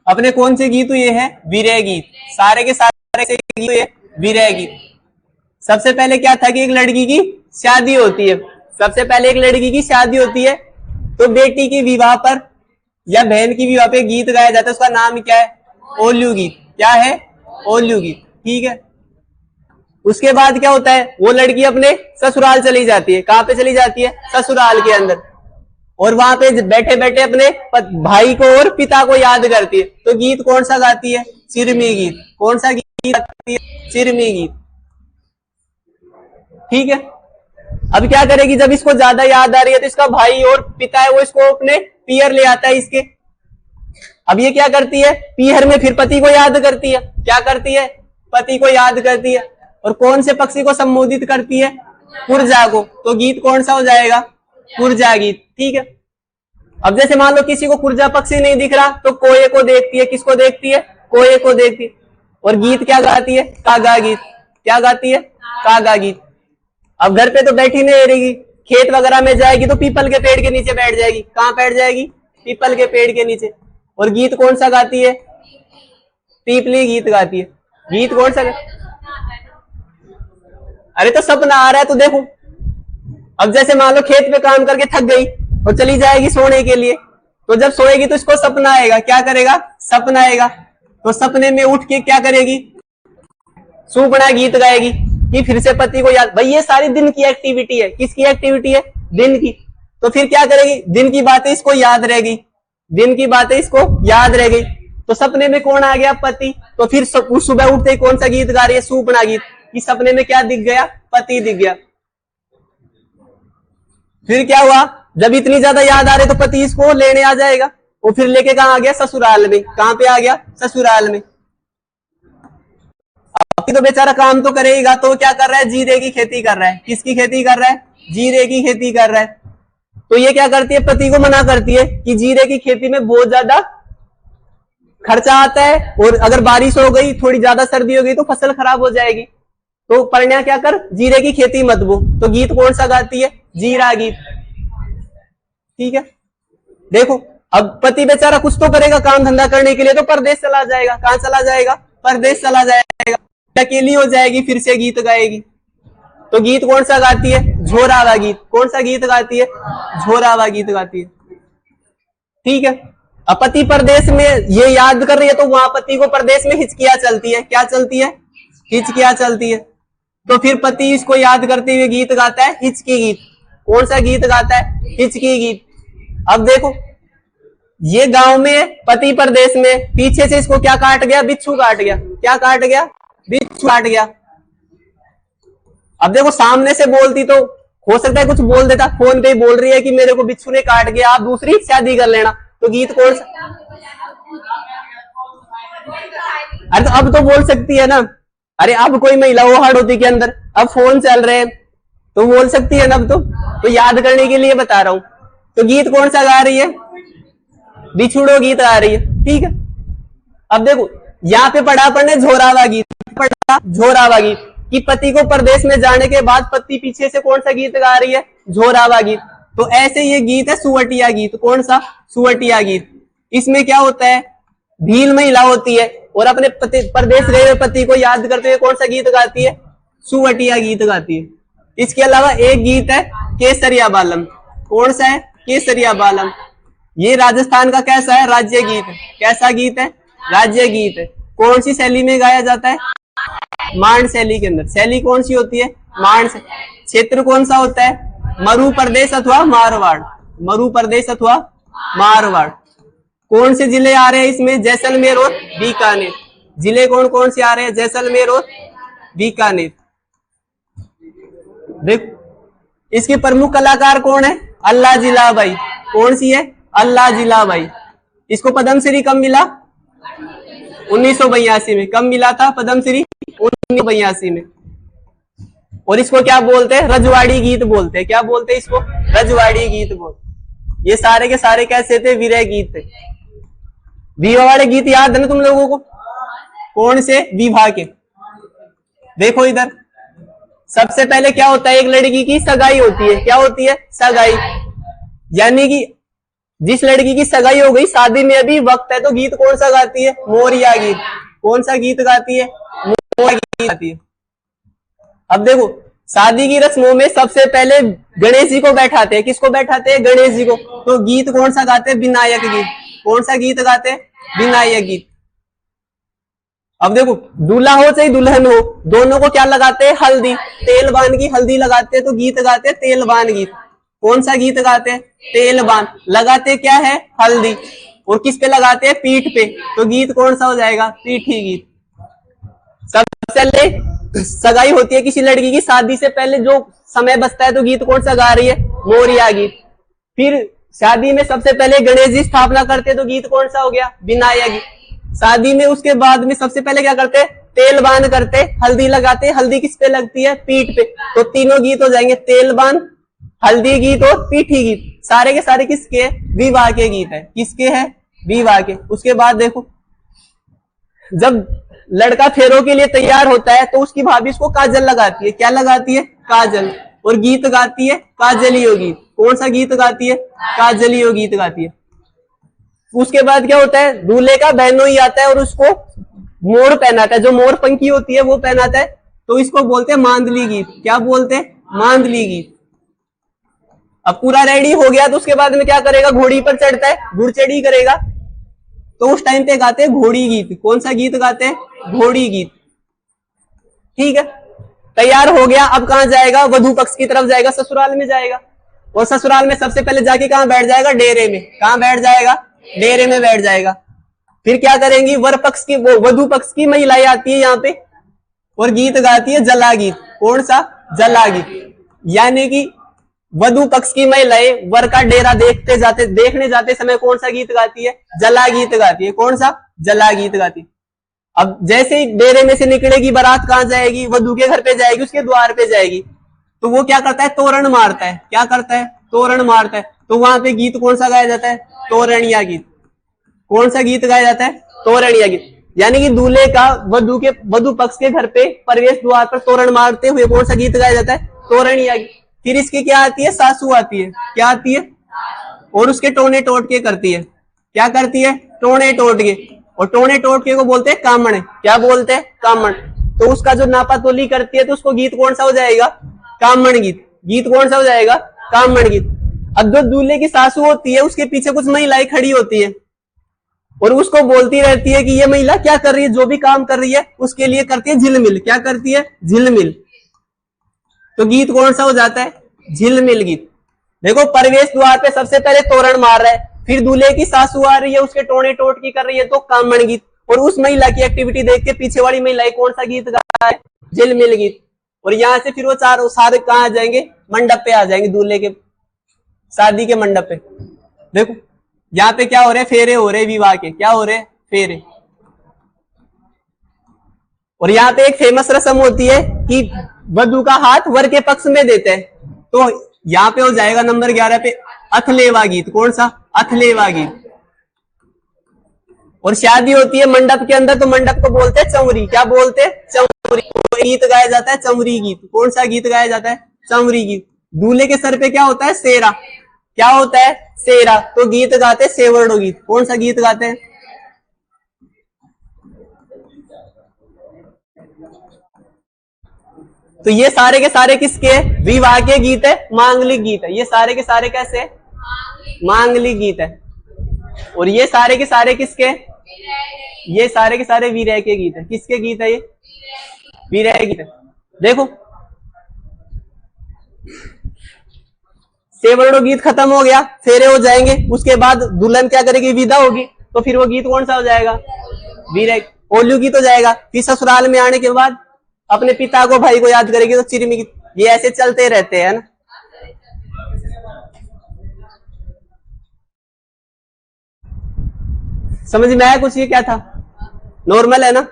अपने कौन से गीत हुए हैं? विरह गीत। सारे के सारे गीत हुए विरह गीत। सबसे पहले क्या था कि एक लड़की की शादी होती है, सबसे पहले एक लड़की की शादी होती है, तो बेटी की विवाह पर या बहन की विवाह पे गीत गाया जाता है, उसका नाम क्या है? ओल्यू गीत। क्या है? ओल्यू गीत। ठीक है। उसके बाद क्या होता है? वो लड़की अपने ससुराल चली जाती है। कहां पे चली जाती है? ससुराल के अंदर। और वहां पे बैठे बैठे अपने भाई को और पिता को याद करती है, तो गीत कौन सा गाती है? चिरमी गीत। कौन सा गीत गाती है? चिरमी गीत। ठीक है। अब क्या करेगी? जब इसको ज्यादा याद आ रही है तो इसका भाई और पिता है वो इसको अपने पीहर ले आता है इसके। अब ये क्या करती है? पीहर में फिर पति को याद करती है। क्या करती है? पति को याद करती है। और कौन से पक्षी को संबोधित करती है? कुरजा को। तो गीत कौन सा हो जाएगा? कुरजा गीत। ठीक है। अब जैसे मान लो किसी को कुरजा पक्षी नहीं दिख रहा तो कोये को देखती है। किसको देखती है? कोये को देखती है। और गीत क्या गाती है? कागा गीत। क्या गाती है? कागा गीत। अब घर पे तो बैठी नहीं रहेगी, खेत वगैरह में जाएगी तो पीपल के पेड़ के नीचे बैठ जाएगी। कहां बैठ जाएगी? पीपल के पेड़ के नीचे। और गीत कौन सा गाती है? पीपली गीत गाती है। गीत कौन सा? अरे तो सपना आ रहा है तो देखो। अब जैसे मान लो खेत पे काम करके थक गई और चली जाएगी सोने के लिए, तो जब सोएगी तो इसको सपना आएगा। क्या करेगा? सपना आएगा। तो सपने में उठ के क्या करेगी? सुपना गीत गाएगी कि फिर से पति को याद। भाई ये सारी दिन की एक्टिविटी है। किसकी एक्टिविटी है? दिन की। तो फिर क्या करेगी? दिन की बातें इसको याद रहेगी। दिन की बातें इसको याद रह गई। तो सपने में कौन आ गया? पति। तो फिर सुबह उठते ही कौन सा गीत गा रही है? सुपना गीत। कि सपने में क्या दिख गया? पति दिख गया। फिर क्या हुआ? जब इतनी ज्यादा याद आ रही तो पति इसको लेने आ जाएगा। वो फिर लेके कहां आ गया? ससुराल में। कहां पे आ गया? ससुराल में। तो बेचारा काम तो करेगा, तो क्या कर रहा है? जीरे की खेती कर रहा है। किसकी खेती कर रहा है? जीरे की खेती कर रहा है। तो ये क्या करती है? पति को मना करती है कि जीरे की खेती में बहुत ज्यादा खर्चा आता है, और अगर बारिश हो गई, थोड़ी ज्यादा सर्दी हो गई तो फसल खराब हो जाएगी। तो परिणय क्या कर? जीरे की खेती मत बो। तो गीत कौन सा गाती है? जीरा गीत। ठीक है। देखो अब पति बेचारा कुछ तो करेगा काम धंधा करने के लिए, तो परदेश चला जाएगा। कहां चला जाएगा? परदेश चला जाएगा। अकेली हो जाएगी, फिर से गीत गाएगी। तो गीत कौन सा गाती है? झोरावा गीत। कौन सा गीत गाती है? झोरावा गीत गाती है। ठीक है। अब पति परदेश में ये याद कर रही है, तो वहां पति को परदेश में हिचकियां चलती है। क्या चलती है? हिचकियां चलती है। तो फिर पति इसको याद करते हुए गीत गाता है हिचकी गीत। कौन सा गीत गाता है? हिचकी गीत। अब देखो ये गांव में, पति परदेश में, पीछे से इसको क्या काट गया? बिच्छू काट गया। क्या काट गया? बिच्छू काट गया। अब देखो सामने से बोलती तो हो सकता है कुछ बोल देता, फोन पे ही बोल रही है कि मेरे को बिच्छू ने काट गया, आप दूसरी शादी कर लेना। तो गीत कौन सा? अरे तो अब तो बोल सकती है ना। अरे अब कोई महिला वो हाड़ोती के अंदर, अब फोन चल रहे हैं तो बोल सकती है ना। अब तो याद करने के लिए बता रहा हूं। तो गीत कौन सा गा रही है? बिछुड़ो गीत गा रही है। ठीक है। अब देखो यहाँ पे पढ़ा पढ़ने झोरावा गीत, पढ़ा झोरावा गीत कि पति को परदेश में जाने के बाद पति पीछे से कौन सा गीत गा रही है? झोरावा गीत। तो ऐसे ये गीत है सुवटिया गीत। कौन सा? सुवटिया गीत। इसमें क्या होता है? भील महिला होती है और अपने पति परदेश गए हुए पति को याद करते हुए कौन सा गीत गाती है? सुवटिया गीत गाती है। इसके अलावा एक गीत है केसरिया बालम। कौन सा है? केसरिया बालम। ये राजस्थान का कैसा है? राज्य गीत है। कैसा गीत है? राज्य गीत है। कौन सी शैली में गाया जाता है? मांड शैली के अंदर। शैली कौन सी होती है? मांड। क्षेत्र कौन सा होता है? मरु प्रदेश अथवा मारवाड़। मरु प्रदेश अथवा मारवाड़। कौन से जिले आ रहे हैं इसमें? जैसलमेर और बीकानेर। जिले कौन कौन से आ रहे हैं? जैसलमेर और बीकानेर। देख इसके प्रमुख कलाकार कौन है? अल्लाह जिलाबाई। कौन सी है? अल्लाह जिलाबाई। इसको पद्मश्री कब मिला? 1982 में। कब मिला था पद्मश्री? 1982 में। और इसको क्या बोलते हैं? रजवाड़ी गीत बोलते हैं। क्या बोलते हैं इसको? रजवाड़ी गीत बोलते। ये सारे के सारे कैसे थे? विरह गीत थे। विवाह वाले गीत याद है ना तुम लोगों को? कौन से? विवाह के। देखो इधर सबसे पहले क्या होता है? एक लड़की की सगाई होती है। क्या होती है? सगाई। यानी कि जिस लड़की की सगाई हो गई, शादी में अभी वक्त है, तो गीत कौन सा गाती है? मोरिया गीत। कौन सा गीत गाती है? मोरिया गीत गाती है। अब देखो, शादी की रस्मों में सबसे पहले गणेश जी को बैठाते हैं। किसको बैठाते हैं? गणेश जी को। तो गीत कौन सा गाते हैं? विनायक गीत। कौन सा गीत गाते हैं? विनायक गीत। अब देखो, दूल्हा हो चाहे दुल्हन हो, दोनों को क्या लगाते हैं? हल्दी। तेलबान की हल्दी लगाते हैं, तो गीत गाते हैं तेलबान गीत। कौन सा गीत गाते हैं? तेलबान। लगाते क्या है? हल्दी। और किस पे लगाते हैं? पीठ पे। तो गीत कौन सा हो जाएगा? पीठी गीत। सबसे पहले सगाई होती है किसी लड़की की, शादी से पहले जो समय बचता है, तो गीत कौन सा गा रही है? मोरिया गीत। फिर शादी में सबसे पहले गणेश जी स्थापना करते हैं, तो गीत कौन सा हो गया? विनायक गीत। शादी में उसके बाद में सबसे पहले क्या करते हैं? तेलबान करते, हल्दी लगाते। हल्दी किस पे लगती है? पीठ पे। तो तीनों गीत हो जाएंगे, तेलबान, हल्दी गीत और पीठी गीत। सारे के सारे किसके हैं? विवाह के गीत है। किसके हैं? विवाह के। उसके बाद देखो, जब लड़का फेरों के लिए तैयार होता है, तो उसकी भाभी उसको काजल लगाती है। क्या लगाती है? काजल। और गीत गाती है काजलियो गीत। कौन सा गीत गाती है? काजलियो गीत गाती है। उसके बाद क्या होता है? दूल्हे का बहनोई आता है और उसको मोर पहनाता है, जो मोर पंखी होती है वो पहनाता है। तो इसको बोलते हैं मांदली गीत। क्या बोलते हैं? मांदली गीत। अब पूरा रेडी हो गया, तो उसके बाद में क्या करेगा? घोड़ी पर चढ़ता है, घुड़चढ़ी करेगा। तो उस टाइम पे गाते हैं घोड़ी गीत। कौन सा गीत गाते हैं? घोड़ी गीत। ठीक है, तैयार हो गया। अब कहां जाएगा? वधू पक्ष की तरफ जाएगा, ससुराल में जाएगा। और ससुराल में सबसे पहले जाके कहां बैठ जाएगा? डेरे में। कहां बैठ जाएगा? डेरे में बैठ जाएगा। फिर क्या करेंगी? वर पक्ष की, वो वधू पक्ष की महिलाएं आती है यहाँ पे और गीत गाती है जला गीत। कौन सा? जला गीत। यानी कि वधू पक्ष की महिलाएं वर का डेरा देखने जाते समय कौन सा गीत गाती है? जला गीत गाती है। कौन सा? जला गीत गाती है। अब जैसे ही डेरे में से निकलेगी बारात, कहां जाएगी? वधू के घर पे जाएगी, उसके द्वार पे जाएगी। तो वो क्या करता है? तोरण मारता है। क्या करता है? तोरण मारता है। तो वहां पे गीत कौन सा गाया जाता है? तोरणिया गीत। कौन सा गीत गाया जाता है? तोरणिया गीत। यानी कि दूल्हे का वधु पक्ष के घर पे प्रवेश द्वार पर तोरण मारते हुए कौन सा गीत गाया जाता है? तोरणिया गीत। फिर इसकी क्या आती है? सासू आती है। क्या आती है? और उसके टोने टोटके करती है। क्या करती है? टोने टोटके। और टोने टोटके को बोलते हैं कामण। क्या बोलते हैं? कामण। तो उसका जो नापा तोली करती है, तो उसको गीत कौन सा हो जाएगा? कामण गीत। गीत कौन सा हो जाएगा? कामण गीत। अब जो दूल्हे की सासू होती है, उसके पीछे कुछ महिलाएं खड़ी होती है और उसको बोलती रहती है कि ये महिला क्या कर रही है? जो भी काम कर रही है उसके लिए करती है झिलमिल। क्या करती है? झिलमिल। तो गीत कौन सा हो जाता है? झिलमिल गीत। देखो, प्रवेश द्वार पे सबसे पहले तोरण मार रहा है, फिर दूल्हे की सासू आ रही है, उसके टोने टोटकी कर रही है, तो कामण गीत। और उस महिला की एक्टिविटी देख के पीछे वाली महिला कौन सा गीत गा रहा है? झिलमिल गीत। और यहाँ से फिर वो चार सारे कहां आ जाएंगे? मंडप पे आ जाएंगे, दूल्हे के शादी के मंडप पे। देखो, यहाँ पे क्या हो रहे? फेरे हो रहे विवाह के। क्या हो रहे? फेरे। और यहाँ पे एक फेमस रस्म होती है कि वधू का हाथ वर के पक्ष में देते हैं। तो यहाँ पे हो जाएगा नंबर 11 पे अथलेवा गीत। कौन सा? अथलेवा गीत। और शादी होती है मंडप के अंदर, तो मंडप को बोलते हैं चौरी। क्या बोलते हैं? चौरी। तो गीत गाया जाता है चौरी गीत। कौन सा गीत गाया जाता है? चौरी गीत। दूल्हे के सर पे क्या होता है? सेरा। क्या होता है? सेरा। तो गीत गाते सेवरडो गीत। कौन सा गीत गाते हैं? तो ये सारे के सारे किसके हैं? विवाह के गीत है, मांगलिक गीत है। ये सारे के सारे कैसे है? मांगलिक गीत है। और ये सारे के सारे किसके? ये सारे के सारे विरह के गीत है। किसके गीत है? ये विरह गीत है। देखो, सेवरडो गीत खत्म हो गया, फेरे हो जाएंगे। उसके बाद दुल्हन क्या करेगी? विदा होगी। तो फिर वो गीत कौन सा हो जाएगा? विरह। ओल्यू गीत हो जाएगा। फिर ससुराल में आने के बाद अपने पिता को, भाई को याद करेगी, तो चिरमी गीत। ये ऐसे चलते रहते हैं ना। समझ में आया कुछ? ये क्या था? नॉर्मल है ना?